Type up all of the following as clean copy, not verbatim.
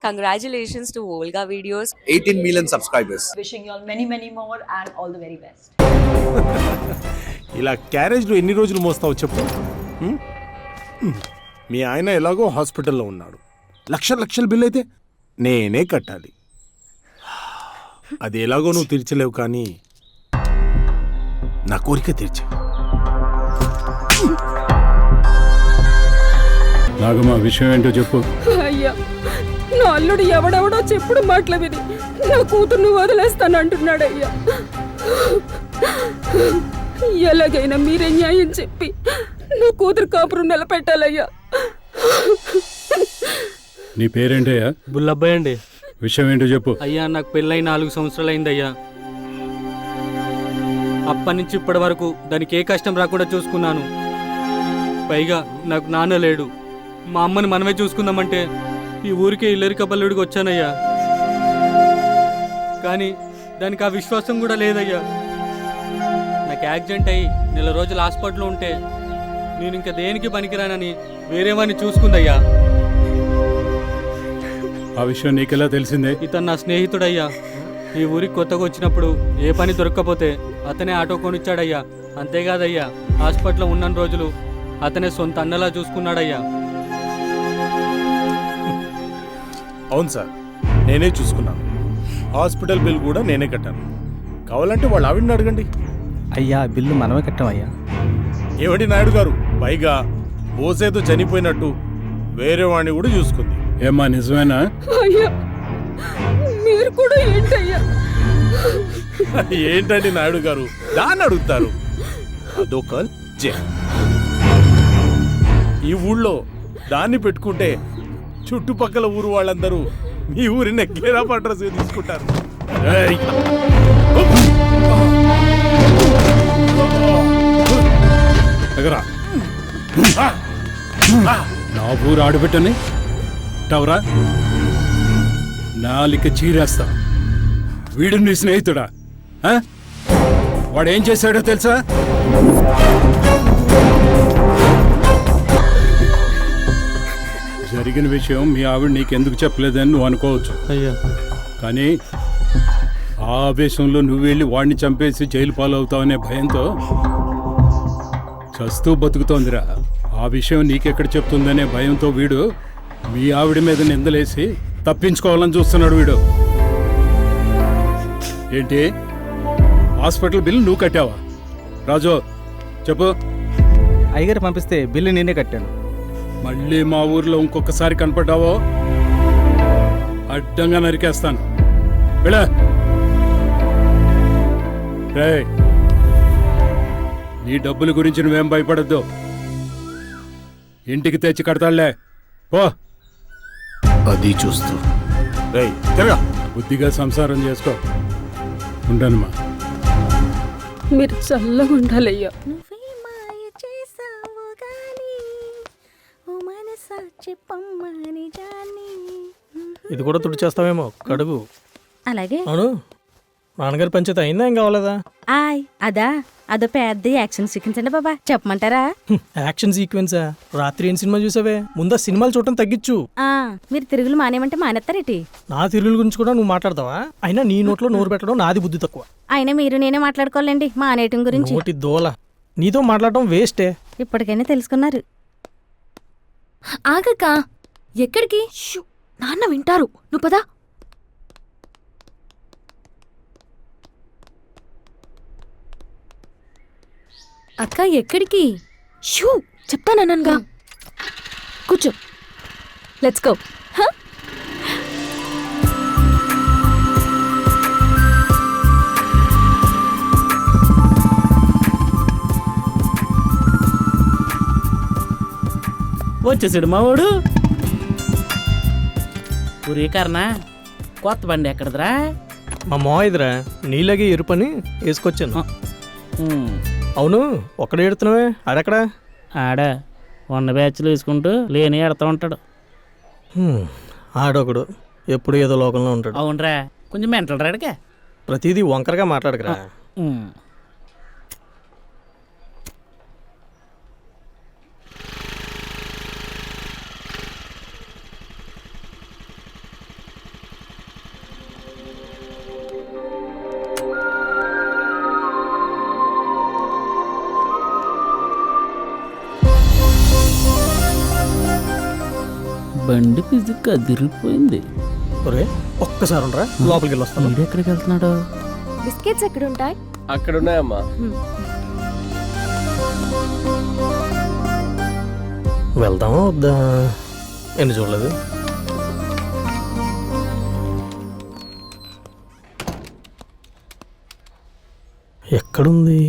Congratulations to Volga Videos. 18 million subscribers. Wishing you all many, many more and all the very best. ఇలా క్యారేజ్లో ఎన్ని రోజులు మోస్తావు చెప్పు. మీ ఆయన ఎలాగో హాస్పిటల్లో ఉన్నాడు. లక్షల బిల్ అయితే నేనే కట్టాలి. అది ఎలాగో నువ్వు తీర్చలేవు, కానీ నా కోరిక తీర్చా. నాగమ్మ, విషయం ఏంటో చెప్పు. అయ్యా, నా అల్లుడు ఎవడెవడో చెప్పుడు మాటలు విని నా కూతుర్ని వదిలేస్తానంటున్నాడయ్యా. ఎలాగైనా మీరే న్యాయం చెప్పి నా కూతురు కాపురం నిలబెట్టాలయ్యా. నీ పేరేంటయ్యా? బుల్లబ్బాయి అండి. విషయం ఏంటో చెప్పు. అయ్యా, నాకు పెళ్ళై 4 సంవత్సరాలు అయిందయ్యా. అప్పటి నుంచి ఇప్పటి వరకు దానికి ఏ కష్టం రాకుండా చూసుకున్నాను. పైగా నాకు నాన్న లేడు. మా అమ్మని మనమే చూసుకుందామంటే ఈ ఊరికే ఇల్లరికబల్లుడికి వచ్చానయ్యా. కానీ దానికి ఆ విశ్వాసం కూడా లేదయ్యా. నాకు యాక్సిడెంట్ అయ్యి 4 రోజులు హాస్పిటల్లో ఉంటే నేను ఇంకా దేనికి పనికిరానని వేరే వాడిని చూసుకుందయ్యా. ఆ విషయం నీకెలా తెలిసిందే? ఇతను నా స్నేహితుడయ్యా. ఈ ఊరికి కొత్తగా వచ్చినప్పుడు ఏ పని దొరక్కపోతే అతనే ఆటో కొనిచ్చాడయ్యా. అంతేకాదయ్యా, హాస్పిటల్లో ఉన్న రోజులు అతనే సొంత అన్నలా చూసుకున్నాడయ్యా. అవును సార్, నేనే చూసుకున్నాను. హాస్పిటల్ బిల్ కూడా నేనే కట్టాను. కావాలంటే వాళ్ళు ఆవిడని అడగండి. అయ్యా, బిల్లు మనమే కట్టామయ్యా. ఏమిటి నాయుడు గారు, పైగా ఓసేతో చనిపోయినట్టు వేరే వాడిని కూడా చూసుకుంది. ఏమ్మా, నిజమేనా? అయ్యా, మీరు కూడా ఏంటయ్యా? ఏంటండి నాయుడు గారు, దాన్ని అడుగుతారు? అదొక జే. ఈ ఊళ్ళో దాన్ని పెట్టుకుంటే చుట్టుపక్కల ఊరు వాళ్ళందరూ మీ ఊరిని ఎక్కేరా పట్రస్ తీసుకుంటారు. నా ఊరు ఆడబెట్టని టవరా నాలిక చీరేస్తా. వీడు నీ స్నేహితుడా? వాడు ఏం చేశాడో తెలుసా? జరిగిన విషయం మీ ఆవిడ నీకెందుకు చెప్పలేదని నువ్వు అనుకోవచ్చు అయ్యా. కానీ ఆ ఆవేశంలో నువ్వు వెళ్ళి వాడిని చంపేసి జైలు పాలవుతావనే భయంతో చస్తూ బతుకుతోందిరా. ఆ విషయం నీకెక్కడ చెప్తుందనే భయంతో వీడు మీ ఆవిడ మీద నిందలేసి తప్పించుకోవాలని చూస్తున్నాడు. వీడు ఏంటి, హాస్పిటల్ బిల్ నువ్వు కట్టావా? రాజు చెప్పు. అయ్యగారు పంపిస్తే బిల్లు నేనే కట్టాను. మళ్ళీ మా ఊర్లో ఇంకొకసారి కనపడ్డావో అడ్డంగా నరికేస్తాను. వెళ్ళా. రేయ్, నీ డబ్బుల గురించి నువ్వేం భయపడద్దు. ఇంటికి తెచ్చి కడతాళ్లే, పో. అది చూస్తూ తిరగా బుద్ధిగా సంసారం చేసుకో. ఉంటానమ్మా. మీరు చల్లగా ఉండాలయ్యా. ఇది కూడా తుడిచేస్తావేమో, కడుగు. అలాగే. అవును, నాన్నగారి పంచాయతీ అయిందా, ఏం కావాలదా? అదో పెద్ద యాక్షన్ సీక్వెన్స్ అండి బాబా, చెప్పమంటారా? యాక్షన్ సీక్వెన్సా? రాత్రి ఏం సినిమా చూసావే? ముందా సినిమాలు చూడటం తగ్గించు. మీరు తిరుగులు మానేమంటే మానేస్తారేటి? నా తిరుగుల గురించి కూడా నువ్వు మాట్లాడతావా? అయినా నీ నోట్లో నోరు పెట్టడం నాది బుద్ధి తక్కువ. అయినా మీరు నేనే మాట్లాడుకోవాలండి మానేయటం గురించి. నోటి దోల, నీతో మాట్లాడటం వేస్టే. ఇప్పటికైనా తెలుసుకున్నారు. ఆగక్క, ఎక్కడికి? నాన్న వింటారు, నువ్వు పదా. అక్క ఎక్కడికి? షూ చెప్తానన్నానుగా. కూర్చో, లెట్స్ గో. వచ్చేసాడు మావాడు. ఊరే కర్ణ, కొత్త బండి ఎక్కడదరా? మా మావయ్యదిరా, నీలాగే ఎరుపని వేసుకొచ్చాను. అవును, ఒక్కడే ఎడుతున్నావే, ఆడెక్కడా? ఆడ వంద బ్యాచ్లు వేసుకుంటూ లేని ఎడతా ఉంటాడు. ఆడొకడు ఎప్పుడు ఏదో లోకంలో ఉంటాడు. అవునరా, కొంచెం మెంటల్ రాడుగా. ప్రతిదీ వంకరగా మాట్లాడకరా. బండి ఫిజిక్ అదిరిపోయింది. ఒరే ఒక్కసారి ఉండరా, లోపలికి వెళ్ళి వస్తాను. వీడు ఎక్కడికి వెళ్తున్నాడు? బిస్కెట్స్ ఎక్కడ ఉంటాయి? అక్కడ ఉన్నాయమ్మా. వెళ్దామా వద్దా? ఎన్ని చూడలేదు. ఎక్కడుంది?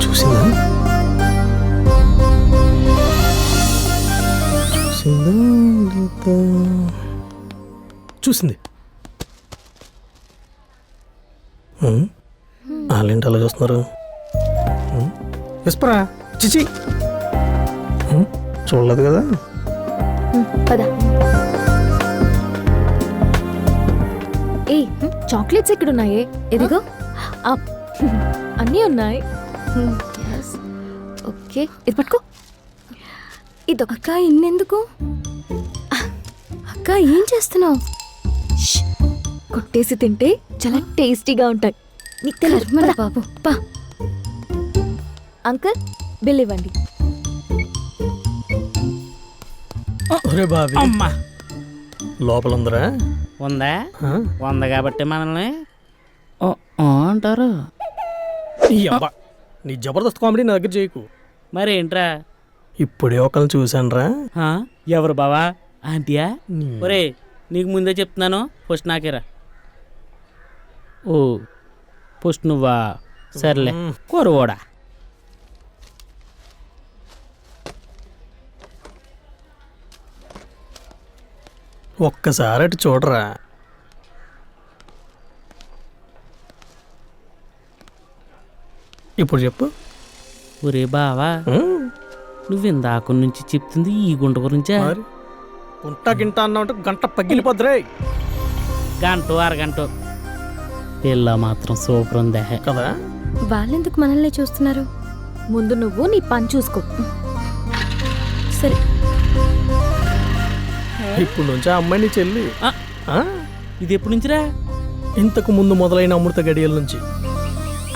చూసిందా? చూసింది. వాళ్ళేంటి అలా చూస్తున్నారు? విస్పరా చిచి, చూడలేదు కదా. పద. ఏ చాక్లెట్స్ ఎక్కడ ఉన్నాయే? ఎదిగో. అన్నీ ఉన్నాయి. ఓకే, ఇది పట్టుకో. ఇది అక్క ఇన్నెందుకు? అక్క ఏం చేస్తున్నావు? కొట్టేసి తింటే చాలా టేస్టీగా ఉంటాయి. నీకు తెలియదు బాబు పా. అంకుల్ బిల్ ఇవ్వండి. ఒరే బాబీ, అమ్మా లోపల ఉందరా? ఉందా? ఉంది కాబట్టి మనల్ని అంటారు. నీ జబర్దస్త్ కామెడీ నా దగ్గర చేయకు. మరేంట్రా? ఇప్పుడే ఒకరిని చూశాను రా. ఎవరు బావా? ఆంటీయా? ఒరే నీకు ముందే చెప్తున్నాను, ఫస్ట్ నాకేరా. ఓ ఫస్ట్ నువ్వా? సర్లే కొరవోడా. ఒక్కసారి అటు చూడరా. ఇప్పుడు చెప్పు. ఒరే బావా, నువ్వు ఇందాక నుంచి చెప్తుంది ఈ గుంట గురించా? గుంట గింట అన్నావు గంట పగిలిపోద్దురే. గంట అరగంట పిల్ల మాత్రం సూపర్ ఉందే కదా. వాళ్ళెందుకు మనల్ని చూస్తున్నారు? ముందు నువ్వు నీ పని చూసుకో. సరే, ఇప్పుడు నుంచి ఆ అమ్మాయి నీ చెల్లి. ఇది ఎప్పటి నుంచిరా? ఇంతకు ముందు మొదలైన అమృత గడియల నుంచి.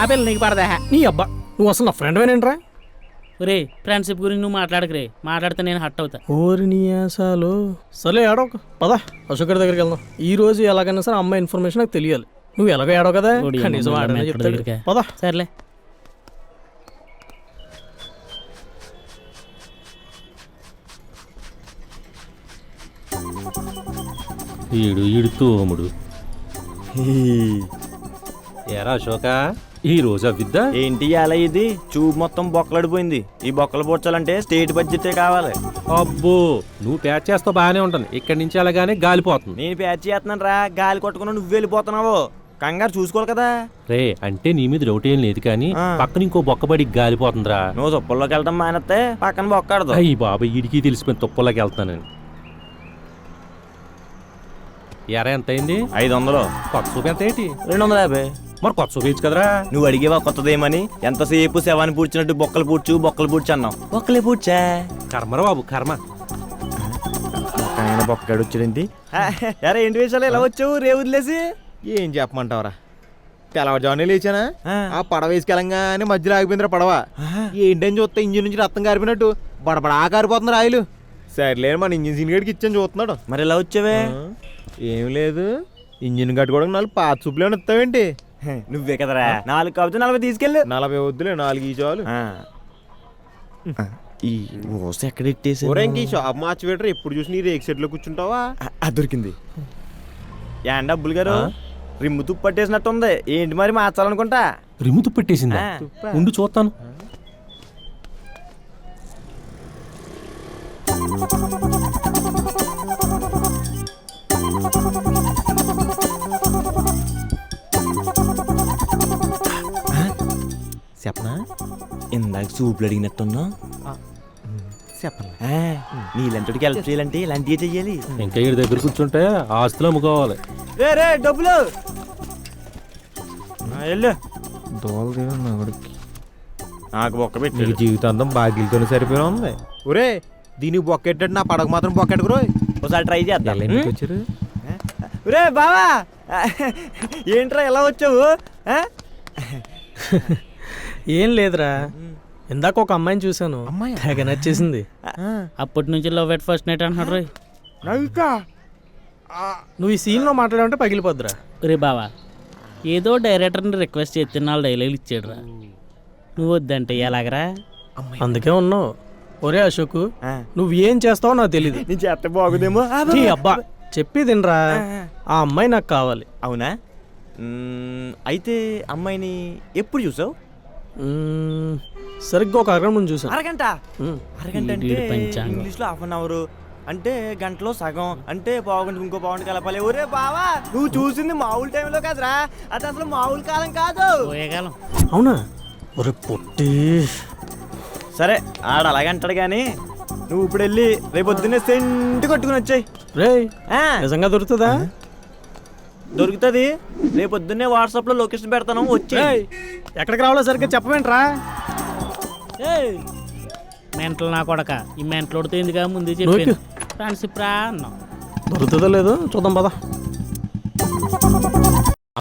ఆ పిల్ల నీకు పడదా? నీ అబ్బా, నువ్వు అసలు నా ఫ్రెండ్ వేనేంట్రా? ఒరే ఫ్రెండ్షిప్ గురించి నువ్వు మాట్లాడకరే, మాట్లాడితే నేను హట్ అవుతా. ఓరి నీయాసాలు. సరే ఏడవక, పద అశోక్ గారి దగ్గరికి వెళ్దాం. ఈ రోజు ఎలాగైనా సరే అమ్మాయి ఇన్ఫర్మేషన్ నాకు తెలియాలి. నువ్వు ఎలాగో ఏడవ కదా, కనీసం ఆడనే చెప్తాడు. పద. సర్లే. ఈడు తోముడు. ఎరా అశోక, ఈ రోజు అవిద్దా ఏంటి అలా? ఇది చూపు మొత్తం బొక్కలడిపోయింది. ఈ బొక్కలు పోడ్చాలంటే స్టేట్ బడ్జెటే కావాలి. అబ్బో, నువ్వు ప్యాచ్ చేస్తావు బాగానే ఉంటుంది. ఇక్కడి నుంచి అలాగానే గాలిపోతుంది. నేను ప్యాచ్ చేస్తున్నాను రా, గాలి కొట్టుకున్నా నువ్వు వెళ్ళిపోతున్నావు. కంగారు చూసుకోవాలి కదా. రే అంటే నీ మీద డౌట్ ఏం లేదు కానీ పక్కన ఇంకో బొక్కబడి గాలిపోతుందిరా. నువ్వు తుప్పల్లోకి వెళ్తాం మానేస్తే పక్కన బొక్కడదు. అయ్యి బాబా, ఈడికి తెలిసిపోయింది తుప్పల్లోకి వెళ్తానని. ఎరా ఎంత అయింది? 500. కొత్త సూపు ఎంత ఏంటి? 250. మరి కొత్త సూపు వేయచ్చు కదరా. నువ్వు అడిగేవా కొత్తదేమని? ఎంతసేపు శవాన్ని పూడ్చినట్టు బొక్కలు పూడ్చు అన్నావు. బొక్కలే పూడ్చా. కర్మరా బాబు కర్మ. బొక్కడు వచ్చాడండి. ఎరా ఏంటి విషయాలు ఎలా వచ్చావు రే వదిలేసి? ఏం చెప్పమంటావరా, తెల్లవారుజామునే లేచానా, ఆ పడవ వేసుకెళ్ళంగానే మధ్యలో ఆగిపోయిందిరా పడవ. ఏంటని చూస్తే ఇంజిన్ నుంచి రక్తం కారిపోయినట్టు బడబడా కారిపోతుంది రాయలు. సర్లే మన ఇంజిన్ సీన్ గడికి ఇచ్చాను చూస్తున్నాడు. మరి ఎలా వచ్చావే? ఏం లేదు, ఇంజిన్ కట్టుకోవడానికి 4 పాత చూపులు ఏమైనా ఇస్తావేంటి? నువ్వే కదరా 4 కాబట్టి 40 తీసుకెళ్ళు. 40 వద్దులే, 4 ఈ చాలు. ఈ ఓస ఎక్కడ ఇట్టేసి ఇంక షాప్ మార్చి పెట్టరు, ఎప్పుడు చూసి నీ రేక్ సెట్ లో కూర్చుంటావా? దొరికింది. ఏం డబ్బులు గారు, రిమ్ము తుప్పు పట్టేసినట్టుంది. ఏంటి మరి మార్చాలనుకుంటా? రిమ్ము తుప్పు పెట్టేసిందా? ఉండు చూస్తాను. చెప్పనా ఇందాక సూపులు అడిగినట్టున్నా చెప్పనా నీళ్ళంతటికి హెల్ప్ చేయాలంటే ఇలాంటివి చెయ్యాలి. ఇంకా వీడి దగ్గర కూర్చుంటే ఆస్తులు అమ్ముకోవాలి. రే డబ్బులు వెళ్ళు. దోల మగడికి నాకు బొక్క నీకు పెట్టి జీవితాంతం బాకీలతోనే సరిపోయి ఉంది. ఒరే దీనికి బొక్కెట్టాడు, నా పడక మాత్రం బొక్కెట్టుకురో. ఒకసారి ట్రై చేద్దాం. ఎందుకు వచ్చారు? రే బావా ఏంట్రా ఎలా వచ్చావు? ఏం లేదురా, ఇందాక ఒక అమ్మాయిని చూశాను, తెగ నచ్చేసింది. అప్పటి నుంచి లవ్ ఎట్ ఫస్ట్ నైట్ అంటున్నాడు రోయ్. నువ్వు ఈ సీన్లో మాట్లాడాలంటే పగిలిపోద్దురా. రే బావా, ఏదో డైరెక్టర్ని రిక్వెస్ట్ చేస్తే 4 డైలాగులు ఇచ్చాడురా. నువ్వు వద్దంటే ఎలాగరా? అందుకే ఉన్నావు. ఒరే అశోక్, నువ్వు ఏం చేస్తావో నాకు తెలీదు. నీ చేస్తే బాగుదేమో. నీ అబ్బా చెప్పేదినరా, ఆ అమ్మాయి నాకు కావాలి. అవునా? అయితే అమ్మాయిని ఎప్పుడు చూసావు? సరిగ్గా ఒక అరగంట ముందు చూసాను. అరగంట? అరగంట అంటే ఇంగ్లీష్లో హాఫ్ అన్ అవర్ అంటే గంటలో సగం అంటే పావుగంట ఇంకో పావుగంట కలపాలి. ఒరే బావా, నువ్వు చూసింది మామూలు టైంలో కాదురా, అది అసలు మామూలు కాలం కాదు. పోయేకాలం. అవునా? ఒరే పొట్టి. సరే ఆడ అలాగంటాడు కానీ నువ్వు ఇప్పుడు వెళ్ళి రేపు పొద్దున్నే సెంటు కొట్టుకుని వచ్చాయి. రే నిజంగా దొరుకుతుందా? దొరుకుతుంది. రేపు పొద్దున్నే వాట్సాప్లో లొకేషన్ పెడతాను, వచ్చి. ఎక్కడికి రావాలో సరిగ్గా చెప్పవేంట్రా? మెంటలు నా కొడక, ఈ మెంటలు ఉడితే ఎందుకు ముందు చెప్పాను. ఫ్రెండ్షిప్ రా అన్నాం. దొరుకుతుందో లేదో చూద్దాం పదా.